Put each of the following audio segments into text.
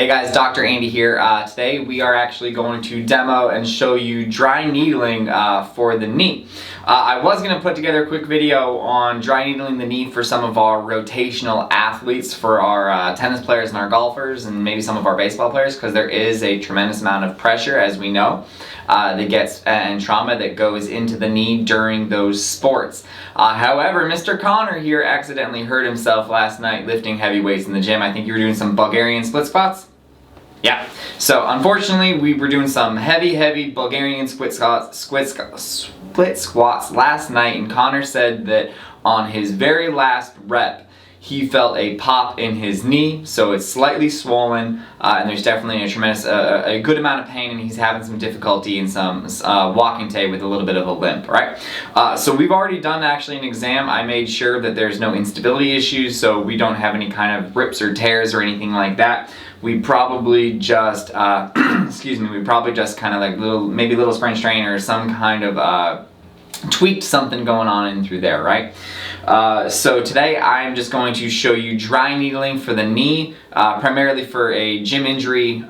Hey guys, Dr. Andy here. Today we are actually going to demo and show you dry needling for the knee. I was going to put together a quick video on dry needling the knee for some of our rotational athletes, for our tennis players and our golfers and maybe some of our baseball players, because there is a tremendous amount of pressure, as we know, that gets and trauma that goes into the knee during those sports. However, Mr. Connor here accidentally hurt himself last night lifting heavy weights in the gym. I think you were doing some Bulgarian split squats? Yeah. So unfortunately, we were doing some heavy Bulgarian split squats last night, and Connor said that on his very last rep, he felt a pop in his knee, so it's slightly swollen, and there's definitely a good amount of pain, and he's having some difficulty in some walking today with a little bit of a limp, right? So we've already done actually an exam. I made sure that there's no instability issues, so we don't have any kind of rips or tears or anything like that. We probably just, we probably just kind of like maybe a little sprain strain or some kind of tweaked something going on in through there, right? So today I'm just going to show you dry needling for the knee, primarily for a gym injury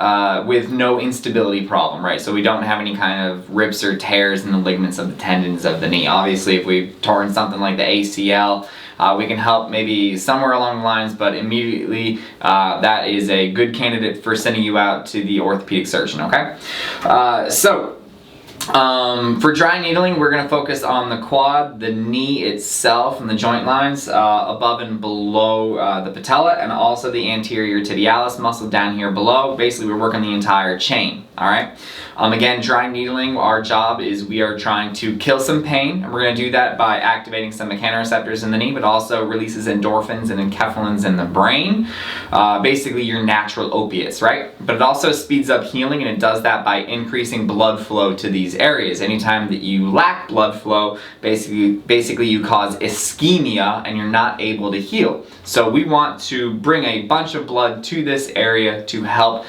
with no instability problem, right? So we don't have any kind of rips or tears in the ligaments of the tendons of the knee. Obviously, if we've torn something like the ACL, we can help maybe somewhere along the lines, but immediately that is a good candidate for sending you out to the orthopedic surgeon, okay? For dry needling, we're going to focus on the quad, the knee itself, and the joint lines above and below the patella, and also the anterior tibialis muscle down here below. Basically, we're working the entire chain, all right? Again, dry needling, our job is we are trying to kill some pain, and we're going to do that by activating some mechanoreceptors in the knee, but also releases endorphins and enkephalins in the brain, basically your natural opiates, right? But it also speeds up healing, and it does that by increasing blood flow to these areas. Anytime that you lack blood flow, basically you cause ischemia and you're not able to heal. So we want to bring a bunch of blood to this area to help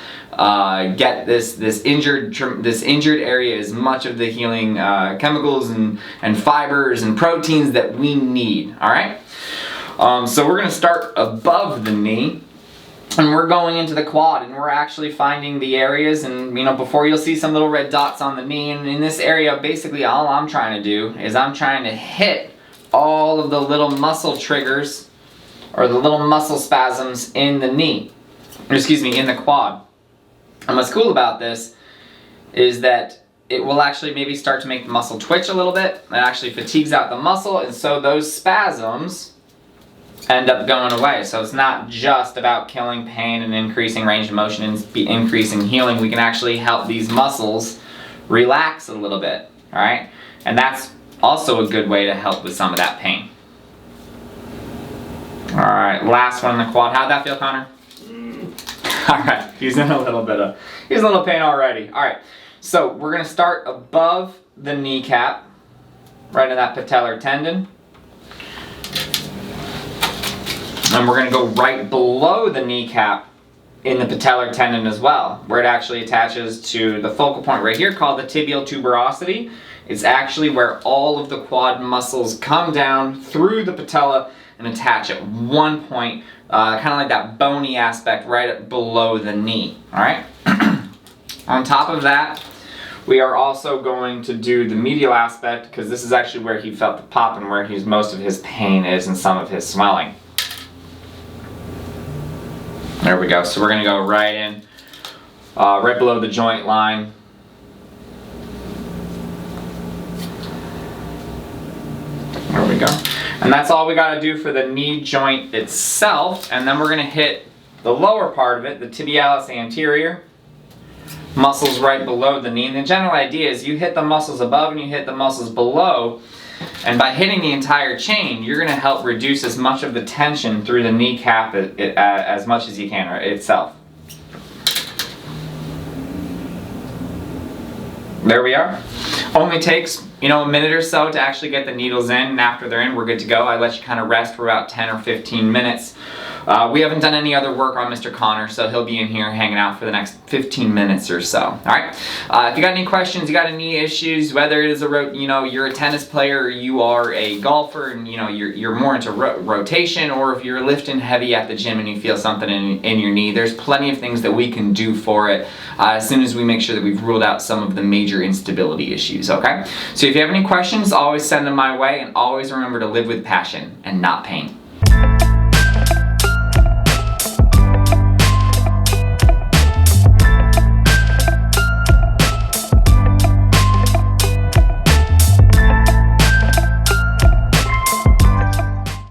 get this injured area as much of the healing chemicals and fibers and proteins that we need. All right. So we're going to start above the knee, and we're going into the quad, and we're actually finding the areas, and before you'll see some little red dots on the knee, and in this area, basically all I'm trying to do is I'm trying to hit all of the little muscle triggers or the little muscle spasms in the knee, in the quad. And what's cool about this is that it will actually maybe start to make the muscle twitch a little bit. It actually fatigues out the muscle, and so those spasms end up going away. So it's not just about killing pain and increasing range of motion and increasing healing. We can actually help these muscles relax a little bit, all right? And that's also a good way to help with some of that pain. All right, last one in the quad. How'd that feel, Connor? All right, he's in a little pain already. All right, so we're gonna start above the kneecap, right in that patellar tendon. And we're gonna go right below the kneecap in the patellar tendon as well, where it actually attaches to the focal point right here called the tibial tuberosity. It's actually where all of the quad muscles come down through the patella and attach at one point, kind of like that bony aspect right below the knee, all right? On top of that, we are also going to do the medial aspect, because this is actually where he felt the pop and where most of his pain is and some of his swelling. There we go. So we're going to go right in, right below the joint line. There we go. And that's all we got to do for the knee joint itself. And then we're going to hit the lower part of it, the tibialis anterior, muscles right below the knee. And the general idea is you hit the muscles above and you hit the muscles below. And by hitting the entire chain, you're going to help reduce as much of the tension through the kneecap as much as you can itself. There we are. Only takes, a minute or so to actually get the needles in, and after they're in, we're good to go. I let you kind of rest for about 10 or 15 minutes. We haven't done any other work on Mr. Connor, so he'll be in here hanging out for the next 15 minutes or so. All right. If you got any questions, you got any knee issues, whether it is you're a tennis player or you are a golfer and you're more into rotation, or if you're lifting heavy at the gym and you feel something in your knee, there's plenty of things that we can do for it as soon as we make sure that we've ruled out some of the major instability issues. Okay. So if you have any questions, always send them my way, and always remember to live with passion and not pain.